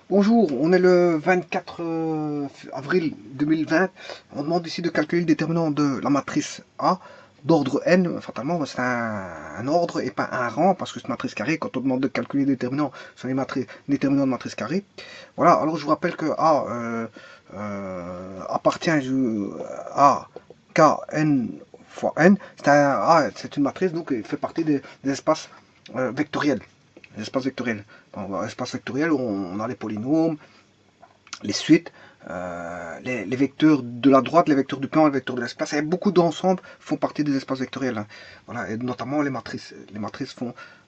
Bonjour, on est le 24 avril 2020. On demande ici de calculer le déterminant de la matrice A d'ordre n. Fatalement, c'est un ordre et pas un rang, parce que c'est une matrice carrée. Quand on demande de calculer le déterminant sur les déterminants de matrice carrée. Voilà, alors je vous rappelle que A appartient à Kn fois n. C'est une matrice, donc il fait partie des espaces vectoriels. Les espaces vectoriels. Dans l'espace vectoriel, on a les polynômes, les suites, les vecteurs de la droite, les vecteurs du plan, les vecteurs de l'espace. Et beaucoup d'ensembles font partie des espaces vectoriels. Hein. Voilà, et notamment les matrices. Les matrices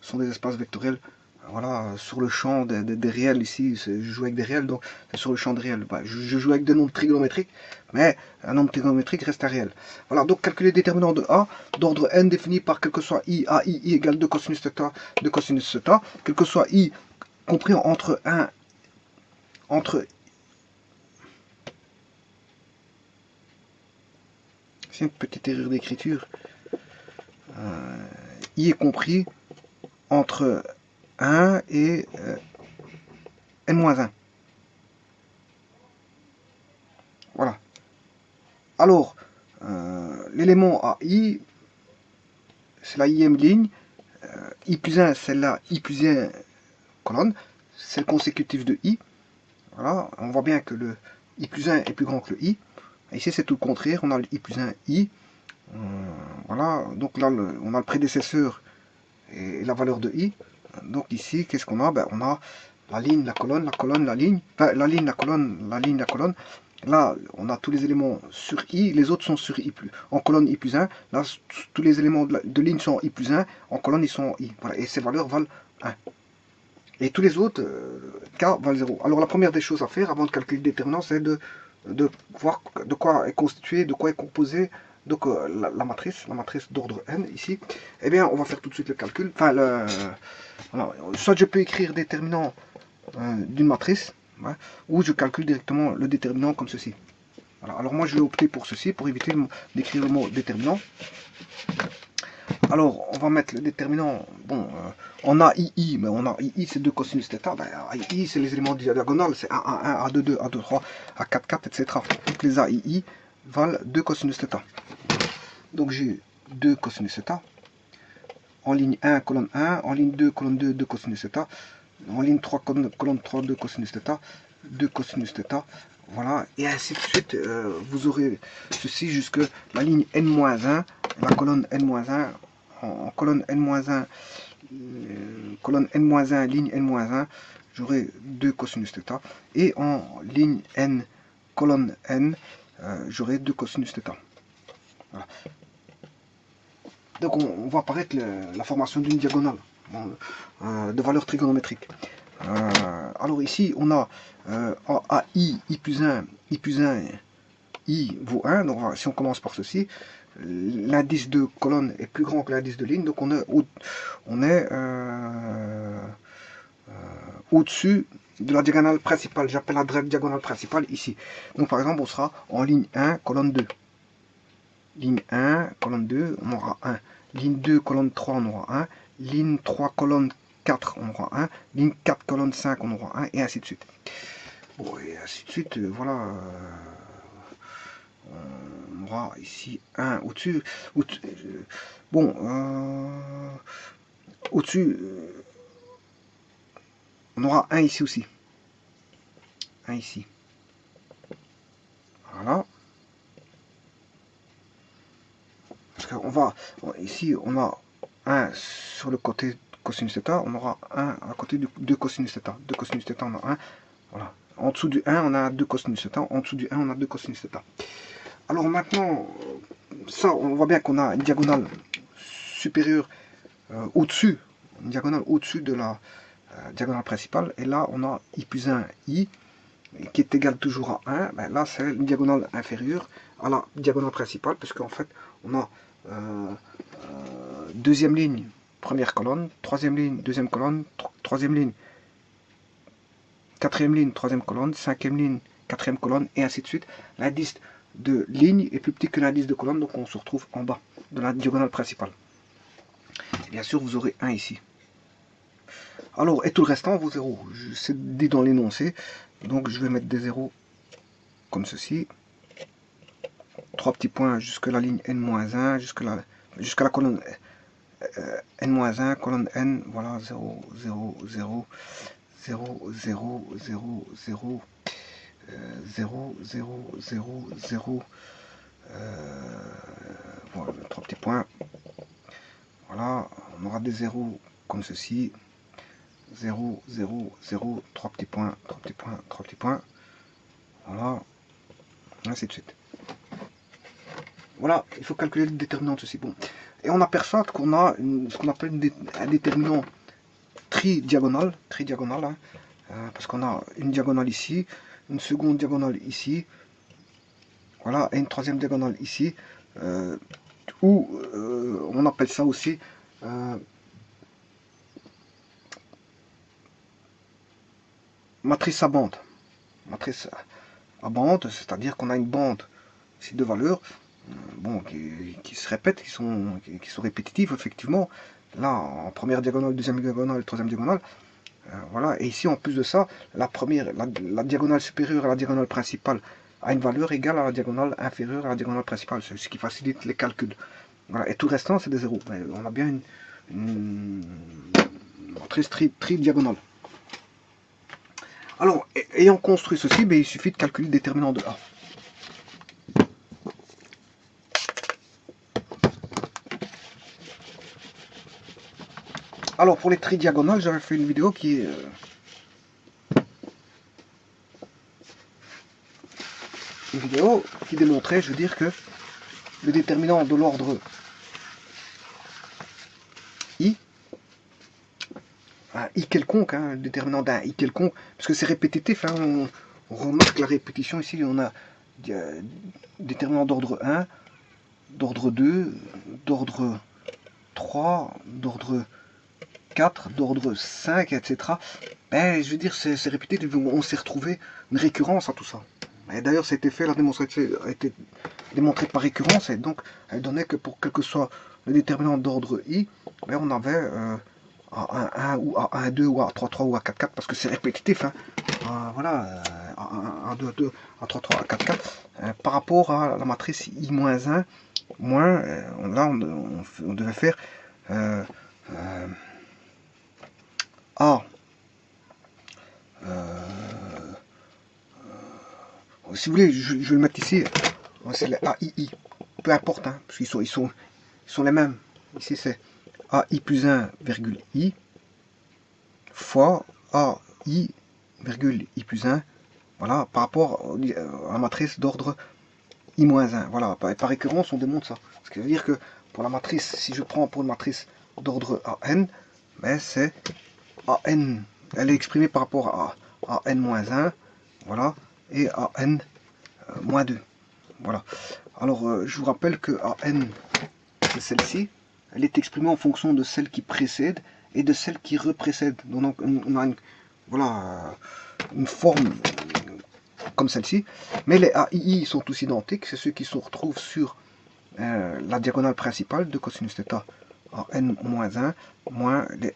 sont des espaces vectoriels. Voilà, sur le champ des réels ici, je joue avec des réels, donc c'est sur le champ des réels. Bah, je joue avec des nombres trigonométriques, mais un nombre trigonométrique reste un réel. Voilà, donc calculer le déterminant de A d'ordre n défini par quel que soit I, A, I égale 2 cosinus θ, 2 cosinus θ, quel que soit I compris entre c'est une petite erreur d'écriture, I est compris entre 1 et n-1. Voilà. Alors, l'élément AI, c'est la ième ligne. I plus 1, c'est la I plus 1 colonne. C'est le consécutif de I. Voilà, on voit bien que le I plus 1 est plus grand que le I. Ici, c'est tout le contraire. On a le I plus 1 I. Voilà, donc là, on a le prédécesseur et la valeur de I. Donc ici, qu'est-ce qu'on a? Ben, on a la ligne, la colonne, la ligne. Enfin, la ligne, la colonne, la ligne, la colonne. Là, on a tous les éléments sur I, les autres sont sur I+. En colonne I plus 1, là, tous les éléments de ligne sont I plus 1, en colonne ils sont I. Voilà, et ces valeurs valent 1. Et tous les autres, K valent 0. Alors la première des choses à faire avant de calculer le déterminant, c'est de voir de quoi est constituée, de quoi est composée donc, la matrice d'ordre n ici. Eh bien, on va faire tout de suite le calcul. Enfin, voilà, soit je peux écrire déterminant d'une matrice, hein, ou je calcule directement le déterminant comme ceci. Voilà. Alors moi je vais opter pour ceci, pour éviter d'écrire le mot déterminant. Alors on va mettre le déterminant, bon, on a II, mais on a II c'est 2 cosinus θ, ben, II c'est les éléments diagonales, c'est A1, A2, 2, A2, 3, A4, 4, etc. Toutes les AII valent 2 cosinus θ. Donc j'ai 2 cosinus θ, en ligne 1, colonne 1, en ligne 2, colonne 2, 2 cosinus θ, en ligne 3, colonne 3, 2 cosinus θ, 2 cosinus θ, voilà, et ainsi de suite, vous aurez ceci jusque la ligne n-1, la colonne n-1, en colonne n-1, colonne n-1, ligne n-1, j'aurai 2 cosinus θ, et en ligne n, colonne n, j'aurai 2 cosinus θ. Voilà. Donc on voit apparaître la formation d'une diagonale de valeur trigonométrique. Alors ici on a AI, I plus 1, I plus 1, I vaut 1. Donc si on commence par ceci, l'indice de colonne est plus grand que l'indice de ligne. Donc on est au-dessus de la diagonale principale. J'appelle la diagonale principale ici. Donc par exemple on sera en ligne 1, colonne 2. Ligne 1, colonne 2, on aura 1. Ligne 2, colonne 3, on aura 1. Ligne 3, colonne 4, on aura 1. Ligne 4, colonne 5, on aura 1. Et ainsi de suite. Bon, et ainsi de suite, voilà. On aura ici 1 au-dessus. Bon, au-dessus, on aura 1 ici aussi. 1 ici. Voilà. Parce qu'on va, ici, on a 1 sur le côté cosinus θ, on aura 1 à côté de 2 cosinus θ. 2 cosinus θ, on a 1. Voilà. En dessous du 1, on a 2 cosinus θ. En dessous du 1, on a 2 cosinus θ. Alors maintenant, ça, on voit bien qu'on a une diagonale supérieure au-dessus, une diagonale au-dessus de la diagonale principale. Et là, on a I plus 1, I, qui est égal toujours à 1. Ben là, c'est une diagonale inférieure à la diagonale principale, puisqu'en fait, on a deuxième ligne, première colonne, troisième ligne, deuxième colonne, troisième ligne, quatrième ligne, troisième colonne, cinquième ligne, quatrième colonne, et ainsi de suite. L'indice de ligne est plus petit que l'indice de colonne, donc on se retrouve en bas de la diagonale principale. Et bien sûr, vous aurez 1 ici. Alors, et tout le restant vaut 0. C'est dit dans l'énoncé. Donc, je vais mettre des zéros comme ceci. 3 petits points jusque la ligne n-1, jusqu'à la colonne n-1, colonne n, voilà, 0, 0, 0, 0, 0, 0, 0, 0, 0, 0, 0, voilà, 3 petits points. Voilà, on aura des zéros comme ceci. 0, 0, 0, 3 petits points, 3 petits points, 3 petits points. Voilà, ainsi de suite. Voilà, il faut calculer le déterminant de ceci. Bon. Et on aperçoit qu'on a ce qu'on appelle un déterminant tridiagonal, hein, parce qu'on a une diagonale ici, une seconde diagonale ici, voilà, et une troisième diagonale ici, ou on appelle ça aussi matrice à bande. Matrice à bande, c'est-à-dire qu'on a une bande ici de valeurs, bon, qui se répètent, qui sont répétitives, effectivement. Là, en première diagonale, deuxième diagonale, troisième diagonale. Voilà, et ici, en plus de ça, la diagonale supérieure à la diagonale principale a une valeur égale à la diagonale inférieure à la diagonale principale, ce qui facilite les calculs. Voilà, et tout le restant, c'est des zéros. Mais on a bien une matrice tridiagonale. Alors, ayant construit ceci, il suffit de calculer le déterminant de A. Alors, pour les tridiagonales, j'avais fait une vidéo qui est... une vidéo qui démontrait, je veux dire, que le déterminant de l'ordre I, un I quelconque, hein, le déterminant d'un I quelconque, parce que c'est répétitif, hein, on remarque la répétition ici, on a déterminant d'ordre 1, d'ordre 2, d'ordre 3, d'ordre 4, d'ordre 5, etc. Ben, je veux dire, c'est répétitif, on s'est retrouvé une récurrence à tout ça. Et d'ailleurs, ça a été fait, la démonstration a été démontrée par récurrence, et donc elle donnait que pour quel que soit le déterminant d'ordre I, ben, on avait A1 ou A12 ou A33 ou A44, parce que c'est répétitif, hein. Voilà, A1, A2, A2, A33, A44, par rapport à la matrice I-1, moins, là on devait faire A, si vous voulez, je vais le mettre ici, c'est le AII, peu importe, hein, parce qu'ils sont les mêmes. Ici c'est AI plus 1, virgule I, fois AI, virgule I plus 1, voilà, par rapport à la matrice d'ordre I-1. Voilà, par récurrence, on démontre ça. Ce qui veut dire que pour la matrice, si je prends pour une matrice d'ordre AN, ben c'est AN, elle est exprimée par rapport à AN-1, voilà, et AN-2. Voilà. Alors, je vous rappelle que AN, c'est celle-ci, elle est exprimée en fonction de celle qui précède et de celle qui reprécède. Donc, on a une forme comme celle-ci, mais les AII sont tous identiques, c'est ceux qui se retrouvent sur la diagonale principale de cosinus θ à n-1 moins les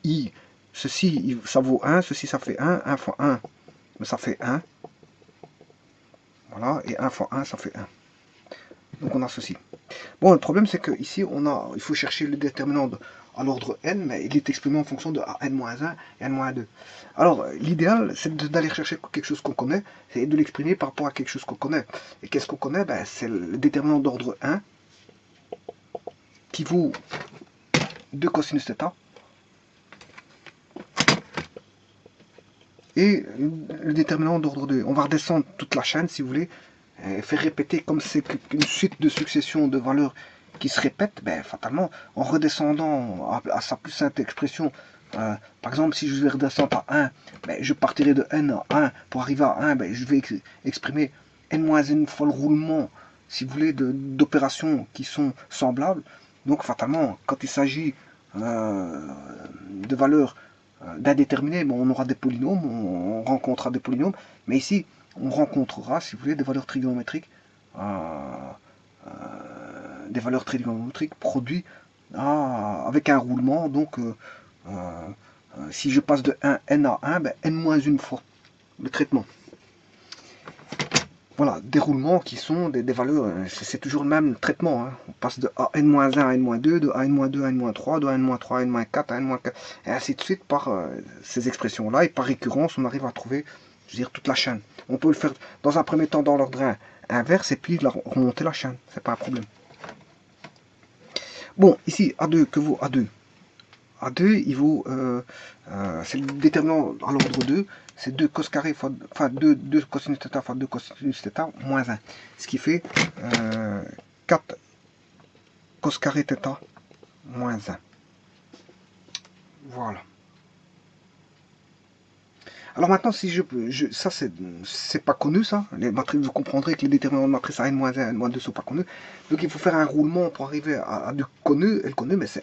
AII. Ceci, ça vaut 1, ceci ça fait 1 fois 1, mais ça fait 1. Voilà, et 1 fois 1, ça fait 1. Donc on a ceci. Bon, le problème c'est que ici il faut chercher le déterminant à l'ordre n, mais il est exprimé en fonction de n-1 et n-2. Alors l'idéal c'est d'aller chercher quelque chose qu'on connaît et de l'exprimer par rapport à quelque chose qu'on connaît. Et qu'est-ce qu'on connaît? Ben, c'est le déterminant d'ordre 1 qui vaut 2 cosinus θ et le déterminant d'ordre 2. On va redescendre toute la chaîne si vous voulez, faire répéter comme c'est une suite de succession de valeurs qui se répètent, ben, fatalement, en redescendant à sa plus simple expression, par exemple, si je vais redescendre à 1, ben, je partirai de n à 1, pour arriver à 1, ben, je vais exprimer n-1 fois le roulement, si vous voulez, d'opérations qui sont semblables. Donc, fatalement, quand il s'agit de valeurs d'indéterminés, bon, on aura des polynômes, on rencontrera des polynômes, mais ici, on rencontrera, si vous voulez, des valeurs trigonométriques, produites avec un roulement, donc si je passe de 1 n à 1, ben, n-1 fois le traitement. Voilà, déroulement qui sont des valeurs, c'est toujours le même traitement. Hein. On passe de n-1 à n-2, de n-2 à n-3, de n-3 à n-4, à n-4, et ainsi de suite par ces expressions-là. Et par récurrence, on arrive à trouver, je veux dire, toute la chaîne. On peut le faire dans un premier temps dans l'ordre inverse et puis remonter la chaîne. C'est pas un problème. Bon, ici, A2, que vaut A2? A2, il vaut, c'est le déterminant à l'ordre 2, c'est 2 cos carré fois, enfin 2 cosinus θ fois 2 cosinus θ moins 1. Ce qui fait 4 cos carré θ moins 1. Voilà. Alors maintenant, si ça c'est pas connu ça, les matrices, vous comprendrez que les déterminants de matrice à n-1, n-2 sont pas connus. Donc il faut faire un roulement pour arriver à du connu, et le connu, mais c'est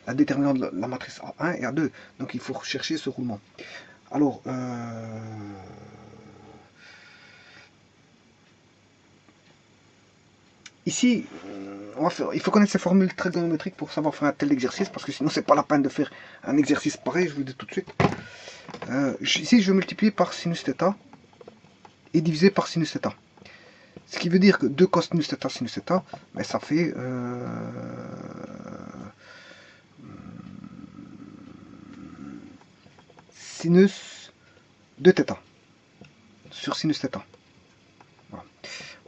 la déterminant de la matrice A1 et A2. Donc il faut rechercher ce roulement. Alors, ici, il faut connaître ces formules trigonométriques pour savoir faire un tel exercice, parce que sinon c'est pas la peine de faire un exercice pareil, je vous le dis tout de suite. Ici, je vais multiplier par sinus θ et diviser par sinus θ. Ce qui veut dire que 2 cosinus θ sinus θ, ben, ça fait sinus de θ sur sinus θ. Voilà.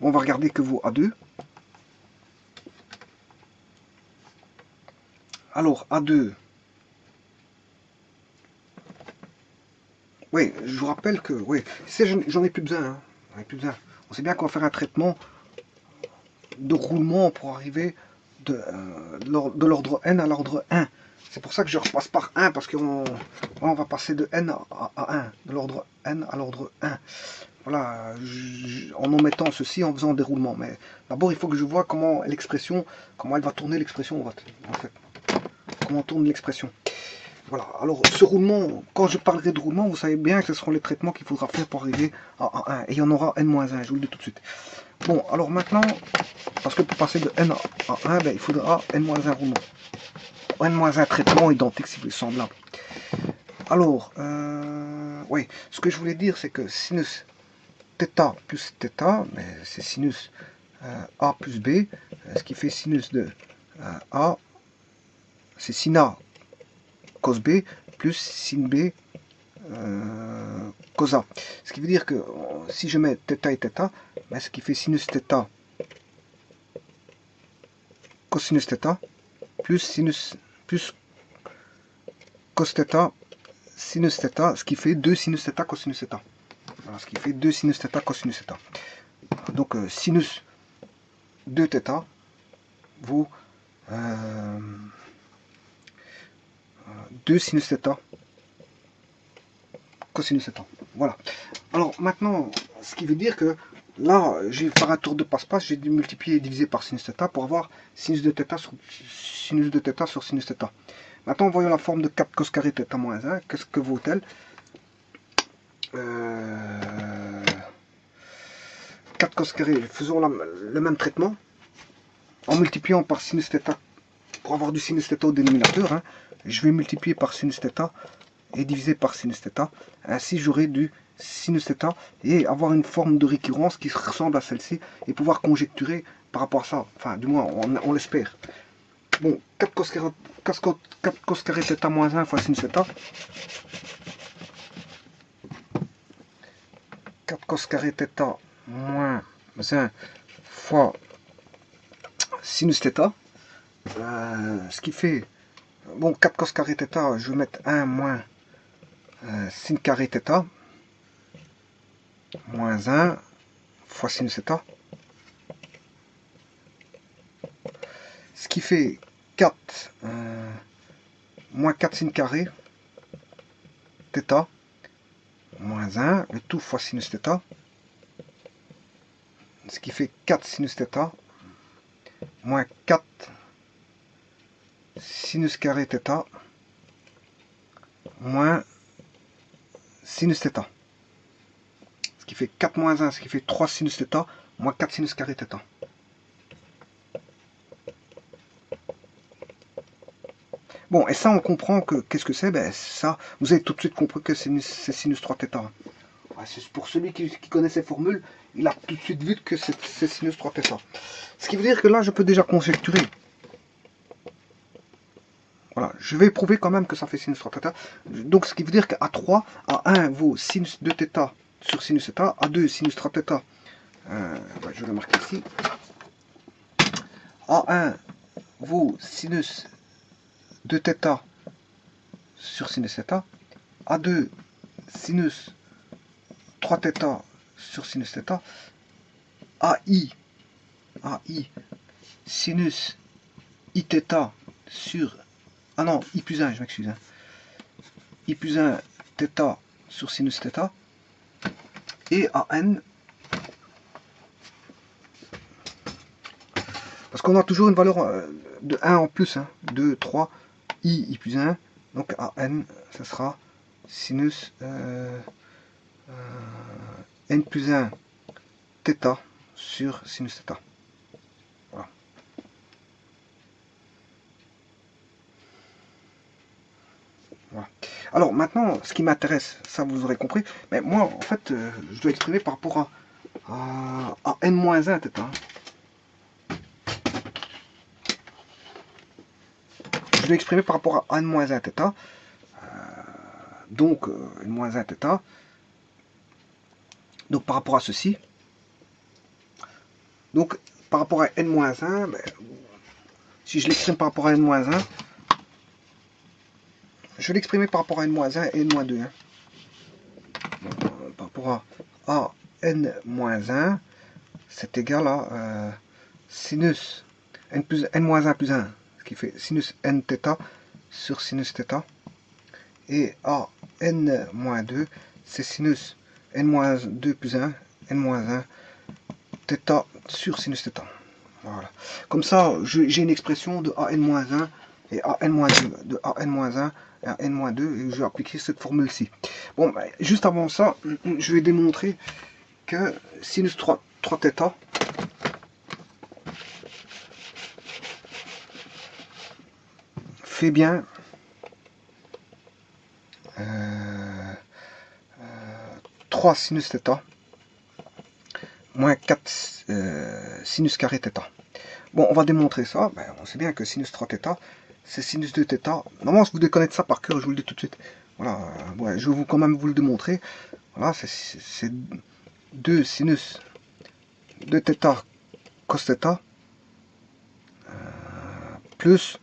On va regarder que vaut A2. Alors, A2, oui, je vous rappelle que, oui, j'en ai plus besoin, hein. J'en ai plus besoin. On sait bien qu'on va faire un traitement de roulement pour arriver de l'ordre n à l'ordre 1. C'est pour ça que je repasse par 1, parce qu'on va passer de n à 1, de l'ordre n à l'ordre 1. Voilà, en omettant ceci, en faisant des roulements. Mais d'abord, il faut que je vois comment l'expression, comment elle va tourner l'expression, en fait. Comment tourne l'expression. Voilà, alors ce roulement, quand je parlerai de roulement, vous savez bien que ce seront les traitements qu'il faudra faire pour arriver à 1. Et il y en aura n-1, je vous le dis tout de suite. Bon, alors maintenant, parce que pour passer de n à 1, ben, il faudra n-1 roulement. N-1 traitement identique si vous voulez, semblable. Alors, oui, ce que je voulais dire, c'est que sinus θ plus θ, c'est sinus A plus B, ce qui fait sinus de A, c'est sin A cos B plus sin B cos A. Ce qui veut dire que si je mets θ et θ, ben, ce qui fait sinus θ cosinus θ plus sinus plus cos θ sinus θ, ce qui fait 2 sinus θ cosinus θ. Voilà, ce qui fait 2 sinus θ cosinus θ. Donc sinus 2 θ vaut 2 sinus θ cosinus θ. Voilà. Alors maintenant, ce qui veut dire que là, j'ai fait un tour de passe-passe, j'ai dû multiplier et diviser par sinus θ pour avoir sinus de θ sur sinus de θ sur sinus θ. Maintenant, voyons la forme de 4 cos carré θ moins 1. Qu'est-ce que vaut-elle? 4 cos carré, faisons le même traitement en multipliant par sinus θ pour avoir du sinus θ au dénominateur. Hein. Je vais multiplier par sinus θ et diviser par sinus θ. Ainsi, j'aurai du sinus θ et avoir une forme de récurrence qui ressemble à celle-ci et pouvoir conjecturer par rapport à ça. Enfin, du moins, on l'espère. Bon, 4 cos carré θ moins 1 fois sinus θ. 4 cos carré θ moins 1 fois sinus θ. Ce qui fait, bon, 4 cos carré θ, je vais mettre 1 moins sin carré θ moins 1 fois sinus θ. Ce qui fait 4 moins 4 sin carré θ moins 1, le tout fois sinus θ. Ce qui fait 4 sinus θ moins 4 sinus carré θ moins sinus θ. Ce qui fait 4 moins 1, ce qui fait 3 sinus θ moins 4 sinus carré θ. Bon, et ça, on comprend que, qu'est-ce que c'est? Ben, ça, vous avez tout de suite compris que c'est sinus 3θ. Ouais, pour celui qui connaît ces formules, il a tout de suite vu que c'est sinus 3θ. Ce qui veut dire que là, je peux déjà conjecturer. Voilà, je vais prouver quand même que ça fait sinus 3θ. Donc, ce qui veut dire qu'à 3, A1 vaut sinus 2θ sur sinus θ, A2 sinus 3θ. Je vais le marquer ici. A1 vaut sinus 2θ sur sinus θ. A2 sinus 3θ sur sinus θ. AI sinus Iθ sur... Ah non, I plus 1, je m'excuse. I plus 1 θ sur sinus θ. Et AN, parce qu'on a toujours une valeur de 1 en plus, 2, 3, I plus 1. Donc AN, ça sera sinus N plus 1 θ sur sinus θ. Voilà. Voilà. Alors maintenant, ce qui m'intéresse, ça vous aurez compris, mais moi en fait, je dois exprimer par rapport à N-1 θ. Je dois exprimer par rapport à N-1 θ. Donc N-1 θ. Donc par rapport à ceci. Donc par rapport à N-1, ben, si je l'exprime par rapport à N-1, je vais l'exprimer par rapport à N-1 et N-2. Par rapport à N-1, c'est égal à sinus N-1 plus 1, ce qui fait sinus Nθ sur sinus θ. Et à N-2, c'est sinus N-2 plus 1, N-1, θ sur sinus θ. Voilà. Comme ça, j'ai une expression de AN-1 et AN-2, de AN-1 et AN-2, et je vais appliquer cette formule-ci. Bon, ben, juste avant ça, je vais démontrer que sinus 3θ fait bien 3 sinus θ moins 4 sinus carré θ. Bon, on va démontrer ça. Ben, on sait bien que sinus 3θ, c'est sinus 2θ. Normalement, vous devez connaître ça par cœur, je vous le dis tout de suite. Voilà, ouais, je vais quand même vous le démontrer. Voilà, c'est 2 sinus 2θ cos θ plus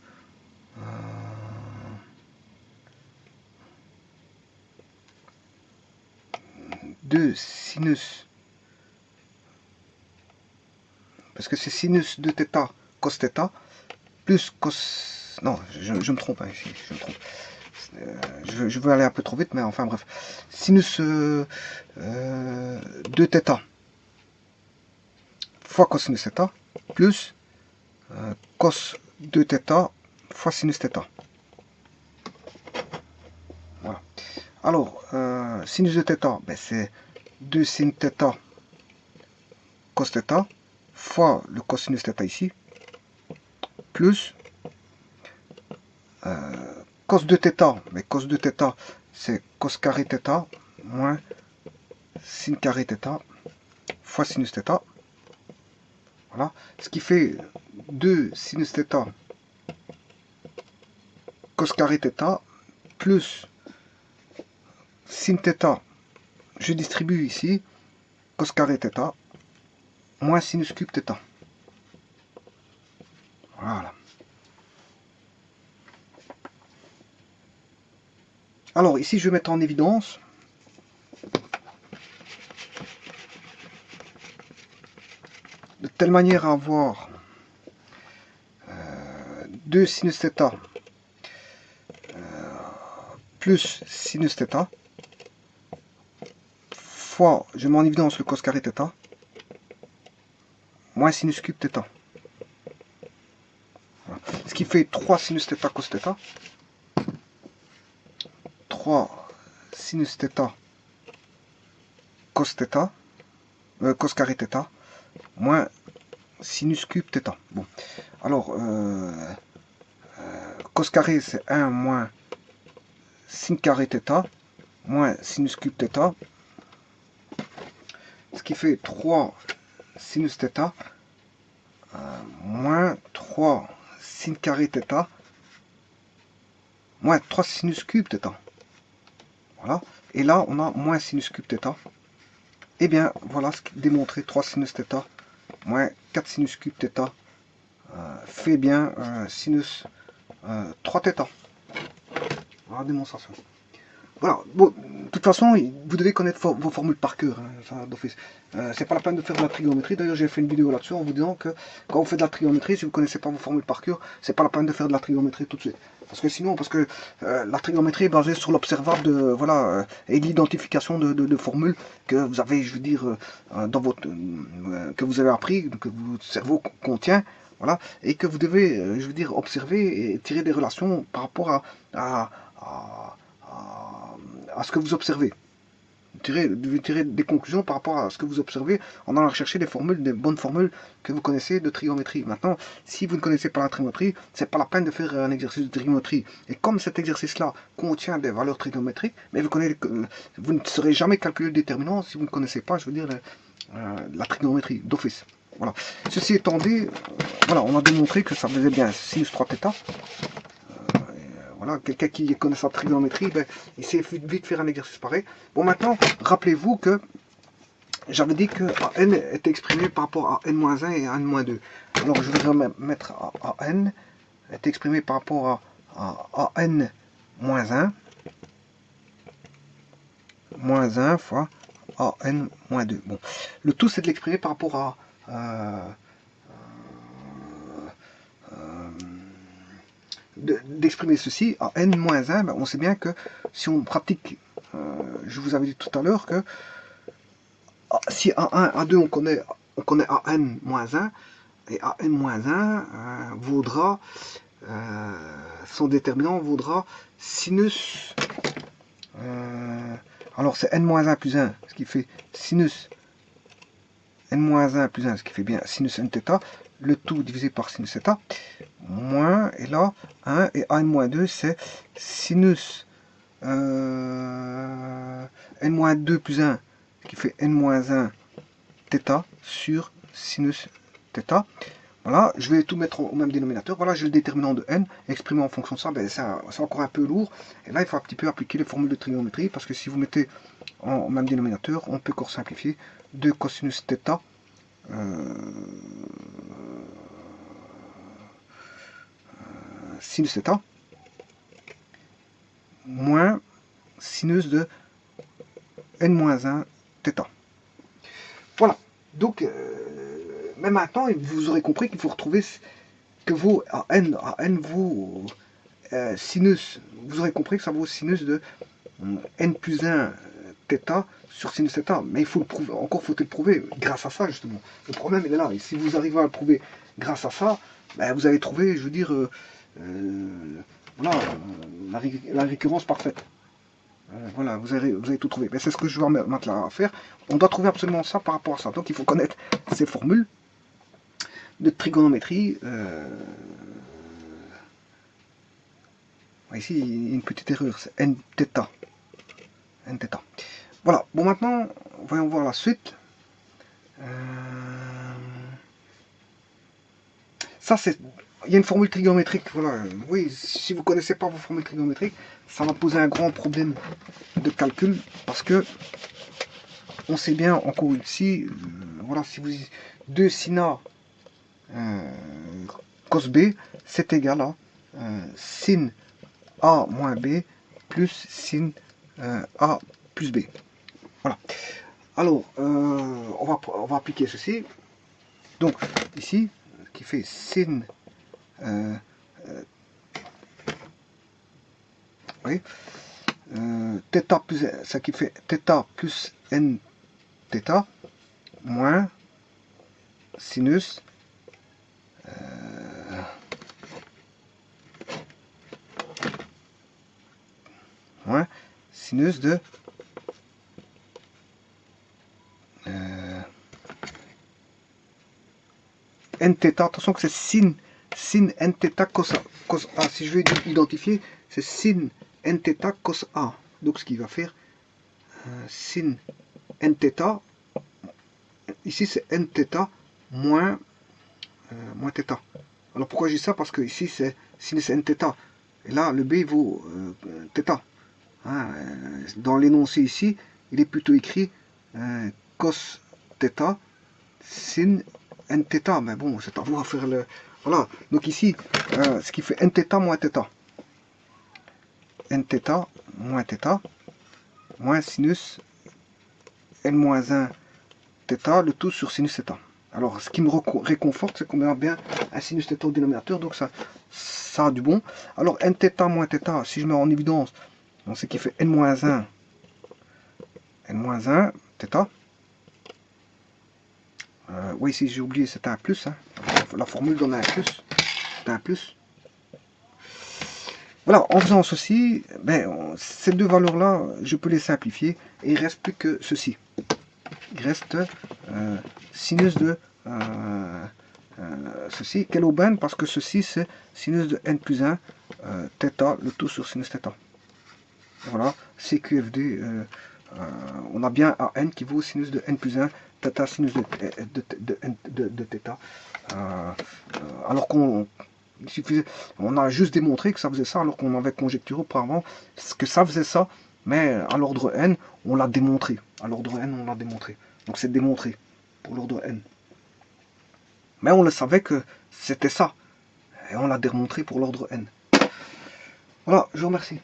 2 sinus, parce que c'est sinus 2θ cos θ plus cos... Non, je me trompe, hein, ici, je me trompe. Je veux aller un peu trop vite, mais enfin bref. Sinus 2θ fois cosinus θ plus cos 2θ fois sinus θ. Voilà. Alors, sinus de θ, ben c'est 2 sin θ cos θ fois le cosinus θ ici, plus cos de θ, mais cos de θ c'est cos carré θ moins sin carré θ fois sinus θ. Voilà. Ce qui fait 2 sinus θ cos carré θ plus sin θ, je distribue ici, cos carré θ moins sinus cube θ. Voilà. Alors ici je vais mettre en évidence de telle manière à avoir 2 sinus θ plus sinus θ fois, je mets en évidence le cos carré θ moins sinus cube θ. Voilà. Ce qui fait 3 sinus θ cos θ, 3 sinus θ cos θ, cos carré θ moins sinus cube θ. Bon, alors cos carré, c'est 1 moins sin carré θ, moins sinus cube θ, ce qui fait 3 sinus θ, moins 3 sin carré θ, moins 3 sinus cube θ. Voilà. Et là, on a moins sinus cube θ. Et bien, voilà ce qui est démontré, 3 sinus θ, moins 4 sinus cube θ, fait bien sinus 3 θ. Voilà, démonstration. Voilà, bon, de toute façon, vous devez connaître vos formules par cœur, hein, d'office. C'est pas la peine de faire de la trigonométrie. D'ailleurs, j'ai fait une vidéo là-dessus en vous disant que quand vous faites de la trigonométrie, si vous ne connaissez pas vos formules par cœur, c'est pas la peine de faire de la trigonométrie tout de suite. Parce que sinon, la trigonométrie est basée sur l'observable voilà, et l'identification de formules que vous avez, je veux dire, dans votre, que vous avez appris, que votre cerveau contient. Voilà, et que vous devez, je veux dire, observer et tirer des relations par rapport à ce que vous observez. Vous devez tirer des conclusions par rapport à ce que vous observez en allant chercher des formules, des bonnes formules que vous connaissez de trigonométrie. Maintenant, si vous ne connaissez pas la trigonométrie, c'est pas la peine de faire un exercice de trigonométrie. Et comme cet exercice-là contient des valeurs trigonométriques, mais vous ne saurez jamais calculer le déterminant si vous ne connaissez pas, je veux dire, la trigonométrie d'office. Voilà. Ceci étant dit, voilà, on a démontré que ça faisait bien sinus 3θ. Voilà, quelqu'un qui connaît sa trigonométrie, ben, il sait vite faire un exercice pareil. Bon, maintenant, rappelez-vous que j'avais dit que AN était exprimé par rapport à N-1 et à N-2. Alors, je voudrais mettre AN est exprimé par rapport à N-1, moins 1 fois AN-2. Bon, le tout, c'est de l'exprimer par rapport à d'exprimer ceci à n-1, ben on sait bien que si on pratique, je vous avais dit tout à l'heure que si à 1, à 2 on connaît à n-1, et à n-1 vaudra, son déterminant vaudra sinus, alors c'est n-1 plus 1, ce qui fait sinus n-1 plus 1, ce qui fait bien sinus nθ, le tout divisé par sinus θ, moins, et là, 1, et n-2, c'est sinus n-2 plus 1, ce qui fait n-1 θ sur sinus θ. Voilà, je vais tout mettre au même dénominateur. Voilà, j'ai le déterminant de n, exprimé en fonction de ça, ben, c'est encore un peu lourd. Et là, il faut un petit peu appliquer les formules de trigonométrie, parce que si vous mettez au même dénominateur, on peut encore simplifier. 2 cosinus θ sinus θ moins sinus de n-1 θ. Voilà, donc même maintenant, vous aurez compris qu'il faut retrouver que vaut à n vaut sinus, vous aurez compris que ça vaut sinus de n plus 1 θ sur sinus θ, mais il faut le prouver, encore faut-il le prouver grâce à ça justement. Le problème il est là, et si vous arrivez à le prouver grâce à ça, ben, vous avez trouvé, je veux dire, voilà, la récurrence parfaite. Voilà, vous avez tout trouvé. C'est ce que je vais maintenant faire. On doit trouver absolument ça par rapport à ça. Donc il faut connaître ces formules de trigonométrie. Ici, il y a une petite erreur, c'est nθ. Nθ. Voilà, bon maintenant, voyons voir la suite. Ça, c'est... Il y a une formule trigonométrique, voilà. Oui, si vous ne connaissez pas vos formules trigonométriques, ça va poser un grand problème de calcul, parce que on sait bien, encore ici, voilà, si vous 2 sin A cos B, c'est égal à sin A moins B plus sin A plus B. Voilà. Alors, on va appliquer ceci. Donc, ici, qui fait sin... oui, θ plus... ça qui fait θ plus n θ moins sinus moins sinus de nθ. Attention que c'est sin sin n θ cos A. Si je veux identifier, c'est sin n θ cos A. Donc ce qu'il va faire, sin n θ, ici c'est n θ moins θ. Alors pourquoi je dis ça? Parce que ici c'est sinus n θ. Et là, le B vaut θ. Hein, dans l'énoncé ici, il est plutôt écrit cos θ sin n θ. Mais bon, c'est à vous à faire le... Voilà, donc ici, ce qui fait n θ moins θ. N θ moins θ moins sinus n-1 θ, le tout sur sinus θ. Alors, ce qui me réconforte, c'est qu'on a bien un sinus θ au dénominateur, donc ça a du bon. Alors, n θ moins θ, si je mets en évidence, donc ce qui fait n-1 θ. Oui, ici j'ai oublié, c'était un plus. Hein. La formule donne un plus. C'est un plus. Voilà, en faisant ceci, ben, ces deux valeurs-là, je peux les simplifier. Et il ne reste plus que ceci. Il reste sinus de ceci. Quelle aubaine? Parce que ceci, c'est sinus de n plus 1 θ, le tout sur sinus θ. Voilà, CQFD, on a bien AN qui vaut sinus de n plus 1 θ sinus de θ. Alors qu'on suffisait, on a juste démontré que ça faisait ça, alors qu'on avait conjecturé auparavant que ça faisait ça, mais à l'ordre n, on l'a démontré. À l'ordre n, on l'a démontré. Donc c'est démontré pour l'ordre n. Mais on le savait que c'était ça. Et on l'a démontré pour l'ordre n. Voilà, je vous remercie.